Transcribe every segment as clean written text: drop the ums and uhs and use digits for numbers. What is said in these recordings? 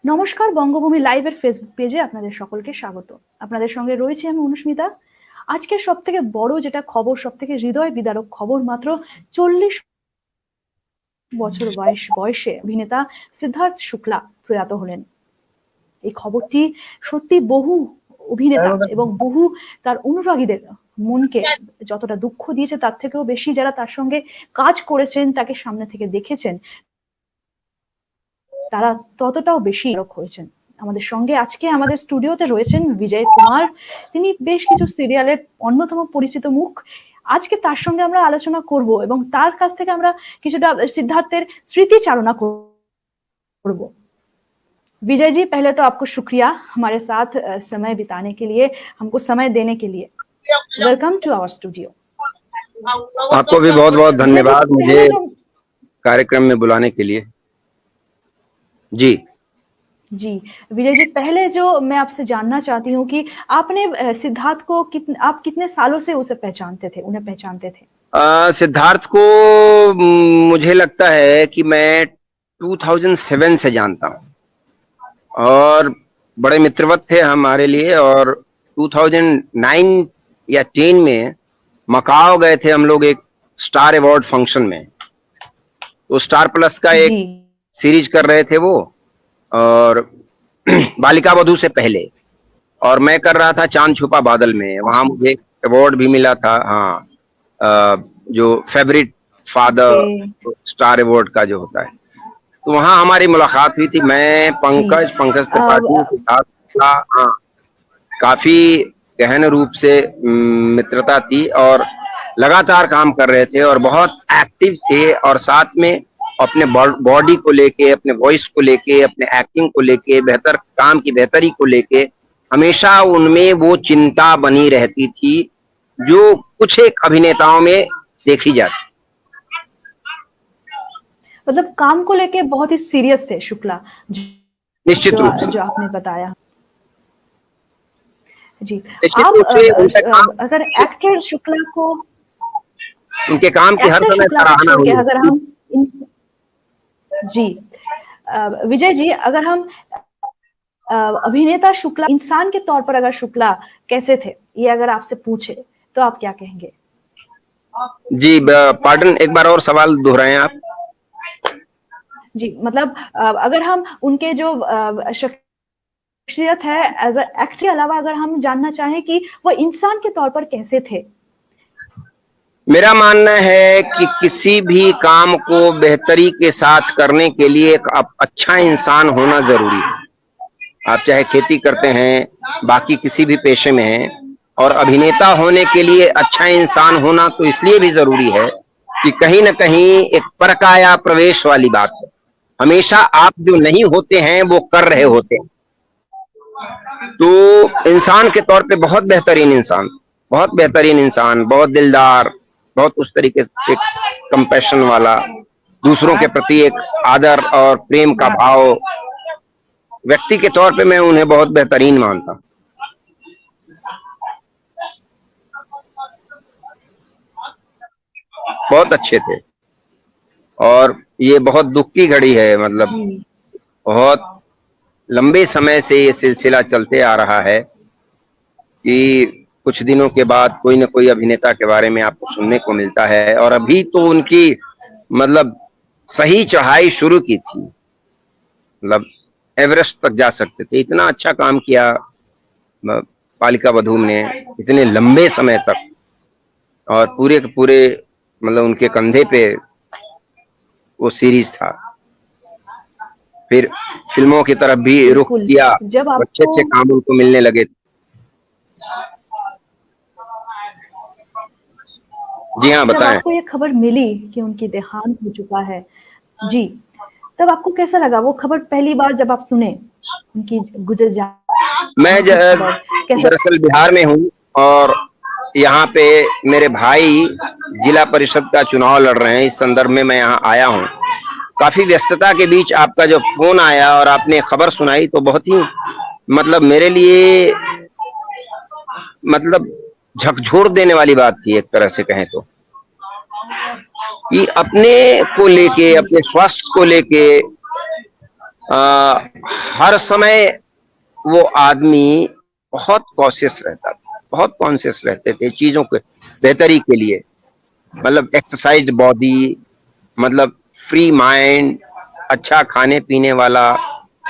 নমস্কার, বঙ্গভূমি লাইভের ফেসবুক পেজে আপনাদের সকলকে স্বাগত। আপনাদের সঙ্গে রয়েছি আমি অনুস্মিতা। আজকের সবথেকে বড় যেটা খবর, সবথেকে হৃদয় বিদারক খবর, মাত্র 40 বছর বয়সে অভিনেতা সিদ্ধার্থ শুক্লা প্রয়াত হলেন। এই খবরটি সত্যি বহু অভিনেতা এবং বহু তার অনুরাগীদের মনকে যতটা দুঃখ দিয়েছে, তার থেকেও বেশি যারা তার সঙ্গে কাজ করেছেন, তাকে সামনে থেকে দেখেছেন, তারা ততটাও বেশি হয়েছেন। আমাদের সঙ্গে আজকে আমাদের স্টুডিওতে রয়েছেন বিজয় কুমার। তিনি বেশ কিছু সিরিয়ালের অন্যতম পরিচিত মুখ। আজকে তার সঙ্গে আমরা আলোচনা করব এবং তার কাছ থেকে আমরা কিছুটা সিদ্ধাर्थेर স্মৃতিচারণा করব। विजय जी, पहले तो आपको शुक्रिया हमारे साथ समय बिताने के लिए, हमको समय देने के लिए। Welcome to our studio. आपको भी बहुत बहुत धन्यवाद मुझे कार्यक्रम में बुलाने के लिए। जी जी विजय जी, पहले जो मैं आपसे जानना चाहती हूँ कि आपने सिद्धार्थ को आप कितने सालों से उन्हें पहचानते थे? सिद्धार्थ को मुझे लगता है कि मैं 2007 से जानता हूँ और बड़े मित्रवत थे हमारे लिए। और 2009 या 10 में मकाओ गए थे हम लोग एक स्टार अवार्ड फंक्शन में। तो स्टार प्लस का एक सीरीज कर रहे थे वो, और बालिका वधू से पहले, और मैं कर रहा था चांद छुपा बादल में। वहां मुझे अवार्ड भी मिला था। हाँ, जो फेवरेट फादर स्टार अवार्ड का जो होता है, तो वहां हमारी मुलाकात हुई थी। मैं पंकज त्रिपाठी के साथ था। हाँ, काफी गहन रूप से मित्रता थी और लगातार काम कर रहे थे और बहुत एक्टिव थे। और साथ में अपने बॉडी को लेके, अपने वॉइस को लेके, अपने एक्टिंग को लेके, बेहतर काम की बेहतरी को लेके हमेशा उनमें वो चिंता बनी रहती थी जो कुछ एक अभिनेताओं में देखी जाती। मतलब काम को लेके बहुत ही सीरियस थे शुक्ला, निश्चित रूप से, जो आपने बताया। जी, आप अगर एक्टर शुक्ला को, उनके काम की हर समय सराहना हुई। अगर हम जी विजय जी, अगर हम अभिनेता शुक्ला इंसान के तौर पर, अगर शुक्ला कैसे थे, ये अगर आपसे पूछे तो आप क्या कहेंगे? जी पार्डन, एक बार और सवाल दोहराएं आप। जी, मतलब अगर हम उनके जो शख्सियत है एज अ एक्टर के अलावा अगर हम जानना चाहें कि वो इंसान के तौर पर कैसे थे। मेरा मानना है कि किसी भी काम को बेहतरी के साथ करने के लिए एक अच्छा इंसान होना जरूरी है। आप चाहे खेती करते हैं, बाकी किसी भी पेशे में हैं, और अभिनेता होने के लिए अच्छा इंसान होना तो इसलिए भी जरूरी है कि कहीं ना कहीं एक परकाया प्रवेश वाली बात है। हमेशा आप जो नहीं होते हैं वो कर रहे होते हैं। तो इंसान के तौर पे बहुत बेहतरीन इंसान, बहुत दिलदार, बहुत उस तरीके से कंपैशन वाला, दूसरों के प्रति एक आदर और प्रेम का भाव, व्यक्ति के तौर पे मैं उन्हें बहुत बेहतरीन मानता। बहुत अच्छे थे। और ये बहुत दुख की घड़ी है, मतलब बहुत लंबे समय से ये सिलसिला चलते आ रहा है कि कुछ दिनों के बाद कोई न कोई अभिनेता के बारे में आपको सुनने को मिलता है। और अभी तो उनकी मतलब सही चढ़ाई शुरू की थी, मतलब एवरेस्ट तक जा सकते थे। इतना अच्छा काम किया बालिका वधू ने इतने लंबे समय तक, और पूरे के पूरे मतलब उनके कंधे पे वो सीरीज था। फिर फिल्मों की तरफ भी रुख किया, जब अच्छे अच्छे काम उनको मिलने लगे। जी हाँ, बताएं। आपको ये खबर मिली कि उनकी देहांत हो चुका है, जी, तब आपको कैसा लगा वो खबर पहली बार जब आप सुने उनकी गुजर जाने? मैं दरअसल बिहार में हूँ और यहाँ पे मेरे भाई जिला परिषद का चुनाव लड़ रहे हैं। इस संदर्भ में मैं यहाँ आया हूँ। काफी व्यस्तता के बीच आपका जब फोन आया और आपने खबर सुनाई तो बहुत ही मतलब मेरे लिए मतलब झकझोर देने वाली बात थी, एक तरह से कहें तो, कि अपने को लेके, अपने स्वास्थ्य को लेके हर समय वो आदमी बहुत कॉशियस रहता था, बहुत कॉन्शियस रहते थे चीजों के बेहतरी के लिए। मतलब एक्सरसाइज बॉडी, मतलब फ्री माइंड, अच्छा खाने पीने वाला,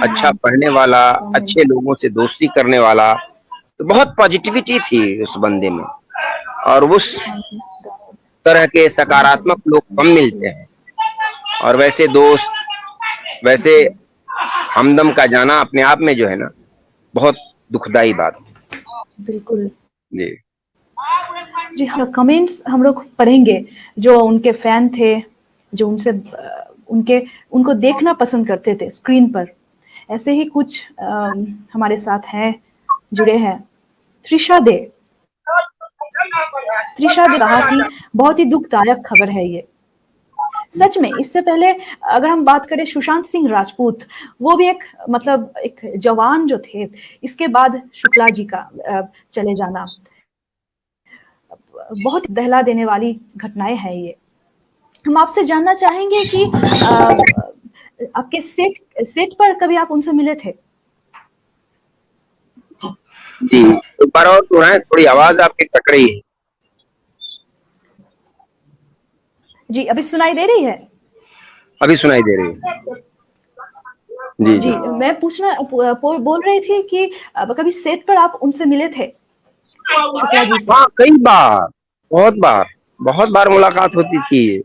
अच्छा पढ़ने वाला, अच्छे लोगों से दोस्ती करने वाला। तो बहुत पॉजिटिविटी थी उस बंदे में, और उस तरह के सकारात्मक लोग कम मिलते हैं। और वैसे दोस्त, वैसे हमदम का जाना अपने आप में जो है ना, बहुत दुखदाई बात। बिल्कुल जी जी। हाँ, कमेंट्स हम लोग पढ़ेंगे जो उनके फैन थे, जो उनसे उनके उनको देखना पसंद करते थे स्क्रीन पर। ऐसे ही कुछ हमारे साथ हैं, जुड़े हैं। त्रिशा दे कहा कि बहुत ही दुखदायक खबर है ये। सच में इससे पहले अगर हम बात करें सुशांत सिंह राजपूत, वो भी एक मतलब एक जवान जो थे, इसके बाद शुक्ला जी का चले जाना, बहुत दहला देने वाली घटनाएं हैं ये। हम आपसे जानना चाहेंगे कि आपके सेट पर कभी आप उनसे मिले थे? जी, एक बार और दोहराएं, थोड़ी आवाज आपकी कट रही है। जी, अभी सुनाई दे रही है? अभी सुनाई दे रही है। जी जी, मैं बोल रही थी कि कभी सेट पर आप उनसे मिले थे, शुक्ला जी से? हाँ, कई बार, बहुत बार मुलाकात होती थी।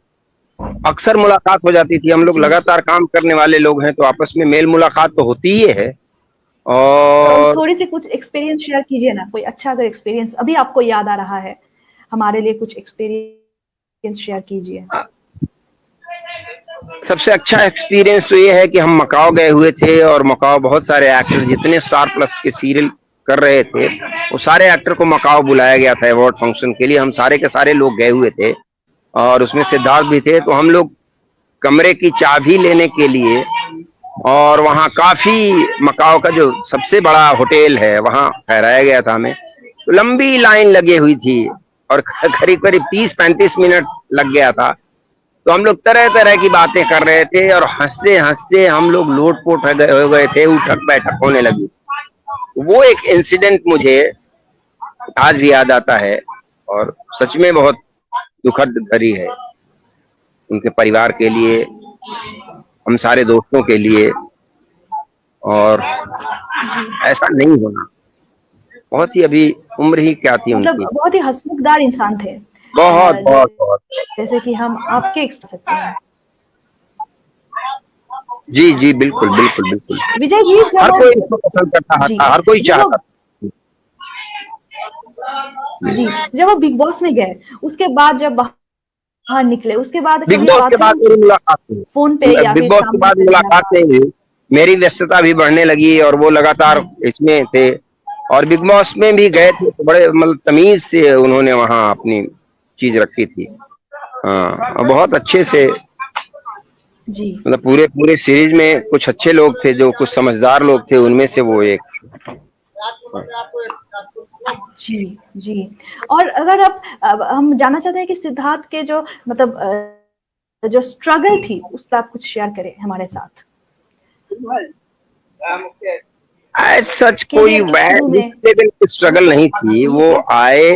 अक्सर मुलाकात हो जाती थी। हम लोग जी, लगातार काम करने वाले लोग हैं, तो आपस में मेल मुलाकात तो होती ही है। तो और थोड़ी सी कुछ एक्सपीरियंस शेयर कीजिए ना, कोई अच्छा अगर एक्सपीरियंस अभी आपको याद आ रहा है, हमारे लिए कुछ एक्सपीरियंस शेयर कीजिए। सबसे अच्छा एक्सपीरियंस तो ये है कि हम मकाओ गए हुए थे, और मकाओ बहुत सारे एक्टर, जितने स्टार प्लस के सीरियल कर रहे थे, वो सारे एक्टर को मकाओ बुलाया गया था अवार्ड फंक्शन के लिए। हम सारे के सारे लोग गए हुए थे, और उसमें सिद्धार्थ भी थे। तो हम लोग कमरे की चाबी लेने के लिए, और वहाँ काफी, मकाओ का जो सबसे बड़ा होटल है, वहाँ ठहराया गया था हमें। तो लंबी लाइन लगी हुई थी, और करीब करीब 30-35 मिनट लग गया था। तो हम लोग तरह तरह की बातें कर रहे थे, और हंसते हंसते हम लोग लोटपोट हो गए थे, उठक बैठक होने लगी। वो एक इंसिडेंट मुझे आज भी याद आता है, और सच में बहुत दुखद घड़ी है उनके परिवार के लिए, हम सारे दोस्तों के लिए। और ऐसा नहीं होना, बहुत ही, अभी उम्र ही क्या थी मतलब उनकी। बहुत ही हंसमुखदार इंसान थे, बहुत बहुत बहुत। जैसे कि हम आपके सकते हैं। जी जी, बिल्कुल बिल्कुल बिल्कुल। विजय जी, हर जब कोई वो इसको पसंद करता जी था, हर कोई जब वो चाहता जी जब वो बिग बॉस में गए, उसके बाद जब बाहर निकले, उसके बाद बिग कभी बॉस के बातें बाद मेरी मुलाकात फोन पे हुई। या बिग फिर बॉस के सामने बाद से मुलाकात नहीं हुई। मेरी व्यस्तता भी बढ़ने लगी, और वो लगातार इसमें थे। और बिग बॉस में भी गए थे, तो बड़े मतलब तमीज से उन्होंने वहां अपनी चीज रखी थी। हाँ, और बहुत अच्छे से, जी मतलब पूरे पूरे सीरीज में कुछ अच्छे लोग थे, जो कुछ समझदार लोग थे, उनमें से वो एक। जी जी। और अगर अब हम जानना चाहते हैं कि सिद्धार्थ के जो मतलब जो स्ट्रगल थी, उसका आप कुछ शेयर करें हमारे साथ। एज सच कोई करियर के वैड शुरू में लेवल की स्ट्रगल नहीं थी। वो आए,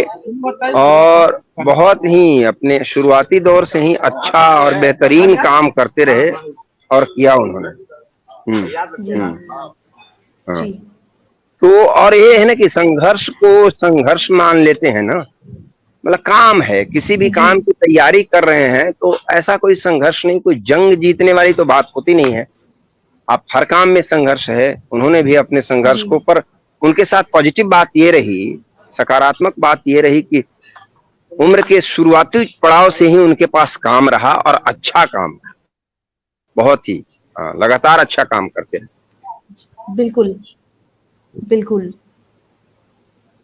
और बहुत ही अपने शुरुआती दौर से ही अच्छा और बेहतरीन काम करते रहे, और किया उन्होंने। जी हाँ। जी तो और ये है ना कि संघर्ष को संघर्ष मान लेते हैं ना, मतलब काम है, किसी भी जी काम की तैयारी कर रहे हैं, तो ऐसा कोई संघर्ष नहीं, कोई जंग जीतने वाली तो बात होती नहीं है। आप हर काम में संघर्ष है। उन्होंने भी अपने संघर्ष जी को, पर उनके साथ पॉजिटिव बात ये रही, सकारात्मक बात ये रही कि उम्र के शुरुआती पड़ाव से ही उनके पास काम रहा, और अच्छा काम, बहुत ही लगातार अच्छा काम करते हैं। बिल्कुल बिल्कुल।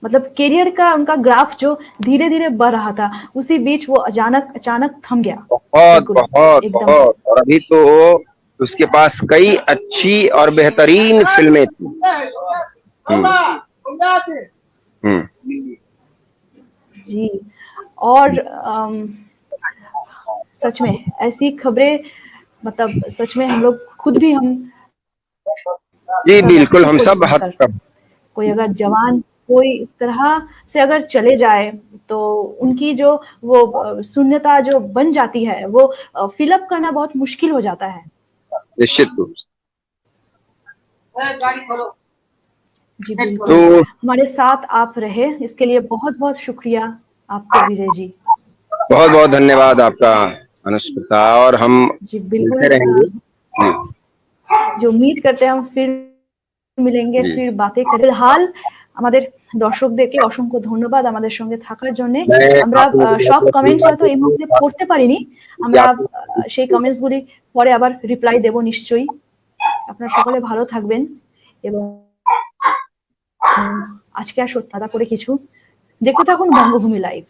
मतलब करियर का उनका ग्राफ जो धीरे धीरे बढ़ रहा था, उसी बीच वो अचानक अचानक थम गया। बहुत बिल्कुल बहुत एकदम से। बहुत। और अभी तो उसके पास कई अच्छी और बेहतरीन फिल्में थी। हम्म। जी। और सच में ऐसी खबरें, मतलब सच में हम लोग खुद भी हम जी का बिल्कुल, हम व्यक्तित्व सब हद सुनकर तक कोई अगर जवान कोई इस तरह से अगर चले जाए तो उनकी जो वो शून्यता जो बन जाती है वो फिलअप करना बहुत मुश्किल हो जाता है। निश्चित रूप से। जी बिल्कुल, तो हमारे साथ आप रहे इसके लिए बहुत-बहुत शुक्रिया आपको विजय जी। बहुत बहुत धन्यवाद आपका अनुष्मिता, और हम जी मिलते बिल्कुल रहेंगे। जी जी उम्मीद करते हैं हम फिर মিলেঙ্গে जी। ফির বাতে করে হাল আমাদের দর্শকদেরকে অসংখ্য ধন্যবাদ আমাদের সঙ্গে থাকার জন্য। मैं আমরা आपने मुझे সব बहुत अच्छी কমেন্টস बात হয়তো এই बोली মুহূর্তে পড়তে পারিনি। कि আমরা आपने সেই কমেন্টস গুলি পরে আবার রিপ্লাই দেব নিশ্চয়ই। আপনারা সকলে ভালো থাকবেন এবং আজকে আর সত্যি করে কিছু দেখতে থাকুন বঙ্গভূমি লাইভ।